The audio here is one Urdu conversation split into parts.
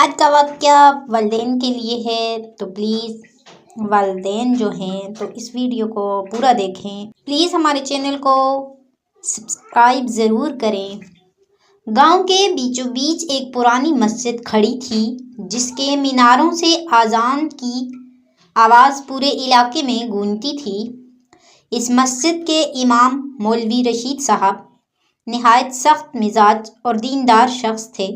آج کا واقعہ والدین کے لیے ہے، تو پلیز والدین جو ہیں تو اس ویڈیو کو پورا دیکھیں. پلیز ہمارے چینل کو سبسکرائب ضرور کریں. گاؤں کے بیچوں بیچ ایک پرانی مسجد کھڑی تھی جس کے میناروں سے اذان کی آواز پورے علاقے میں گونجتی تھی. اس مسجد کے امام مولوی رشید صاحب نہایت سخت مزاج اور دیندار شخص تھے.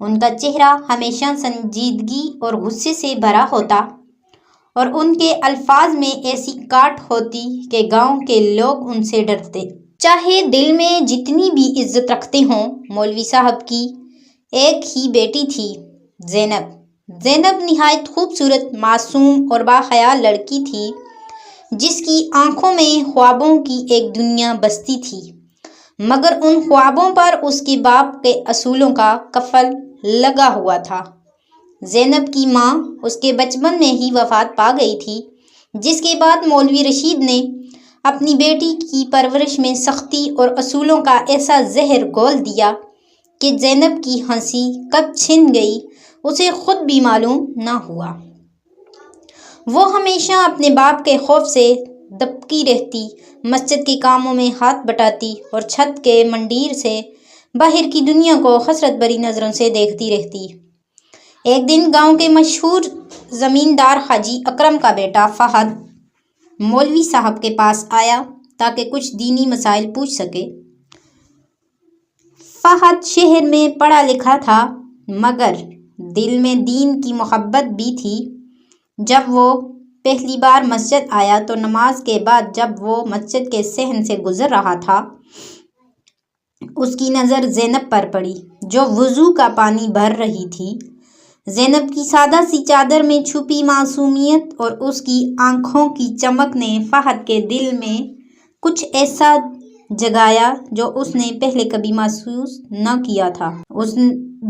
ان کا چہرہ ہمیشہ سنجیدگی اور غصے سے بھرا ہوتا اور ان کے الفاظ میں ایسی کاٹ ہوتی کہ گاؤں کے لوگ ان سے ڈرتے، چاہے دل میں جتنی بھی عزت رکھتے ہوں. مولوی صاحب کی ایک ہی بیٹی تھی، زینب نہایت خوبصورت، معصوم اور باخیال لڑکی تھی جس کی آنکھوں میں خوابوں کی ایک دنیا بستی تھی، مگر ان خوابوں پر اس کے باپ کے اصولوں کا قفل لگا ہوا تھا. زینب کی ماں اس کے بچپن میں ہی وفات پا گئی تھی، جس کے بعد مولوی رشید نے اپنی بیٹی کی پرورش میں سختی اور اصولوں کا ایسا زہر گھول دیا کہ زینب کی ہنسی کب چھن گئی اسے خود بھی معلوم نہ ہوا. وہ ہمیشہ اپنے باپ کے خوف سے دبکی رہتی، مسجد کے کاموں میں ہاتھ بٹاتی اور چھت کے مندر سے باہر کی دنیا کو حسرت بھری نظروں سے دیکھتی رہتی. ایک دن گاؤں کے مشہور زمیندار حاجی اکرم کا بیٹا فہد مولوی صاحب کے پاس آیا تاکہ کچھ دینی مسائل پوچھ سکے. فہد شہر میں پڑھا لکھا تھا مگر دل میں دین کی محبت بھی تھی. جب وہ پہلی بار مسجد آیا تو نماز کے بعد جب وہ مسجد کے صحن سے گزر رہا تھا، اس کی نظر زینب پر پڑی جو وضو کا پانی بھر رہی تھی. زینب کی سادہ سی چادر میں چھپی معصومیت اور اس کی آنکھوں کی چمک نے فہد کے دل میں کچھ ایسا جگایا جو اس نے پہلے کبھی محسوس نہ کیا تھا. اس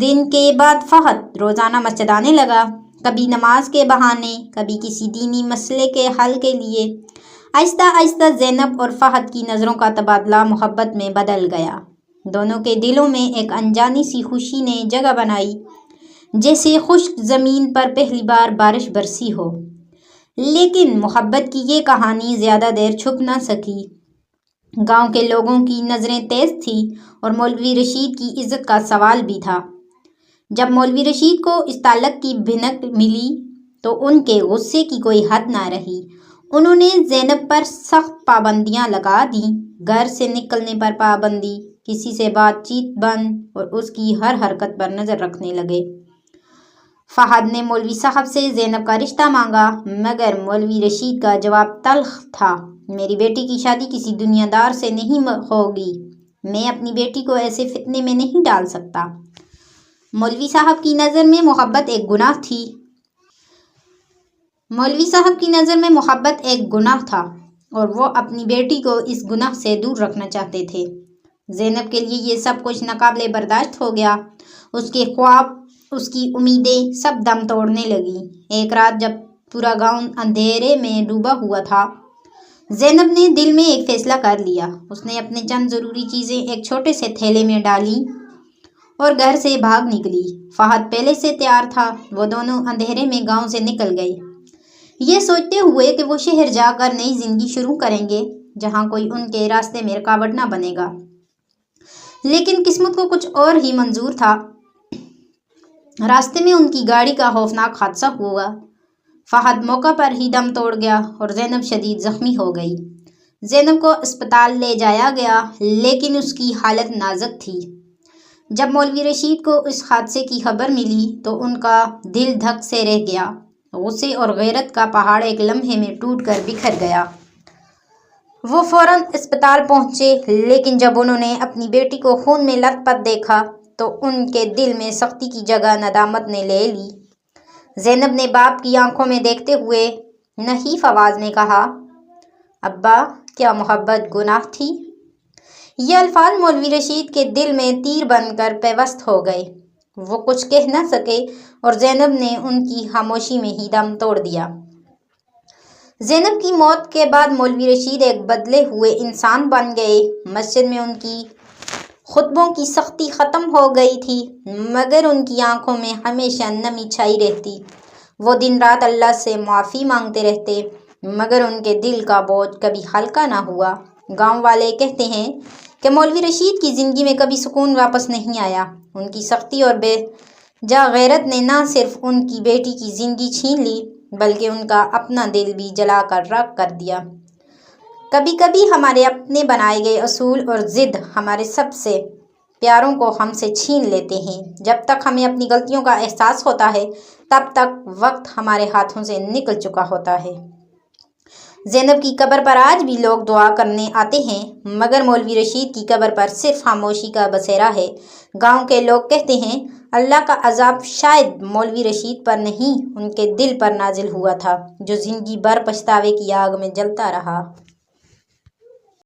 دن کے بعد فہد روزانہ مسجد آنے لگا، کبھی نماز کے بہانے، کبھی کسی دینی مسئلے کے حل کے لیے. آہستہ آہستہ زینب اور فہد کی نظروں کا تبادلہ محبت میں بدل گیا. دونوں کے دلوں میں ایک انجانی سی خوشی نے جگہ بنائی، جیسے خشک زمین پر پہلی بار بارش برسی ہو. لیکن محبت کی یہ کہانی زیادہ دیر چھپ نہ سکی. گاؤں کے لوگوں کی نظریں تیز تھیں اور مولوی رشید کی عزت کا سوال بھی تھا. جب مولوی رشید کو اس تعلق کی بھنک ملی تو ان کے غصے کی کوئی حد نہ رہی. انہوں نے زینب پر سخت پابندیاں لگا دیں، گھر سے نکلنے پر پابندی، کسی سے بات چیت بند اور اس کی ہر حرکت پر نظر رکھنے لگے. فہد نے مولوی صاحب سے زینب کا رشتہ مانگا مگر مولوی رشید کا جواب تلخ تھا. میری بیٹی کی شادی کسی دنیا دار سے نہیں ہوگی، میں اپنی بیٹی کو ایسے فتنے میں نہیں ڈال سکتا. مولوی صاحب کی نظر میں محبت ایک گناہ تھی. مولوی صاحب کی نظر میں محبت ایک گناہ تھا اور وہ اپنی بیٹی کو اس گناہ سے دور رکھنا چاہتے تھے. زینب کے لیے یہ سب کچھ ناقابل برداشت ہو گیا. اس کے خواب، اس کی امیدیں سب دم توڑنے لگیں. ایک رات جب پورا گاؤں اندھیرے میں ڈوبا ہوا تھا، زینب نے دل میں ایک فیصلہ کر لیا. اس نے اپنے چند ضروری چیزیں ایک چھوٹے سے تھیلے میں ڈالیں اور گھر سے بھاگ نکلی. فہد پہلے سے تیار تھا. وہ دونوں اندھیرے میں گاؤں سے نکل گئے، یہ سوچتے ہوئے کہ وہ شہر جا کر نئی زندگی شروع کریں گے جہاں کوئی ان کے راستے میں رکاوٹ نہ بنے گا. لیکن قسمت کو کچھ اور ہی منظور تھا. راستے میں ان کی گاڑی کا خوفناک حادثہ ہوا. فہد موقع پر ہی دم توڑ گیا اور زینب شدید زخمی ہو گئی. زینب کو اسپتال لے جایا گیا لیکن اس کی حالت نازک تھی. جب مولوی رشید کو اس حادثے کی خبر ملی تو ان کا دل دھک سے رہ گیا. غصے اور غیرت کا پہاڑ ایک لمحے میں ٹوٹ کر بکھر گیا. وہ فوراً اسپتال پہنچے لیکن جب انہوں نے اپنی بیٹی کو خون میں لت پت دیکھا تو ان کے دل میں سختی کی جگہ ندامت نے لے لی. زینب نے باپ کی آنکھوں میں دیکھتے ہوئے نحیف آواز میں کہا، ابا، کیا محبت گناہ تھی؟ یہ الفاظ مولوی رشید کے دل میں تیر بن کر پیوست ہو گئے. وہ کچھ کہہ نہ سکے اور زینب نے ان کی خاموشی میں ہی دم توڑ دیا. زینب کی موت کے بعد مولوی رشید ایک بدلے ہوئے انسان بن گئے. مسجد میں ان کی خطبوں کی سختی ختم ہو گئی تھی، مگر ان کی آنکھوں میں ہمیشہ نمی چھائی رہتی۔ وہ دن رات اللہ سے معافی مانگتے رہتے، مگر ان کے دل کا بوجھ کبھی ہلکا نہ ہوا۔ گاؤں والے کہتے ہیں کہ مولوی رشید کی زندگی میں کبھی سکون واپس نہیں آیا۔ ان کی سختی اور بے جا غیرت نے نہ صرف ان کی بیٹی کی زندگی چھین لی، بلکہ ان کا اپنا دل بھی جلا کر راکھ کر دیا۔ کبھی کبھی ہمارے اپنے بنائے گئے اصول اور ضد ہمارے سب سے پیاروں کو ہم سے چھین لیتے ہیں۔ جب تک ہمیں اپنی غلطیوں کا احساس ہوتا ہے، تب تک وقت ہمارے ہاتھوں سے نکل چکا ہوتا ہے۔ زینب کی قبر پر آج بھی لوگ دعا کرنے آتے ہیں، مگر مولوی رشید کی قبر پر صرف خاموشی کا بسیرا ہے۔ گاؤں کے لوگ کہتے ہیں اللہ کا عذاب شاید مولوی رشید پر نہیں، ان کے دل پر نازل ہوا تھا، جو زندگی بھر پچھتاوے کی آگ میں جلتا رہا۔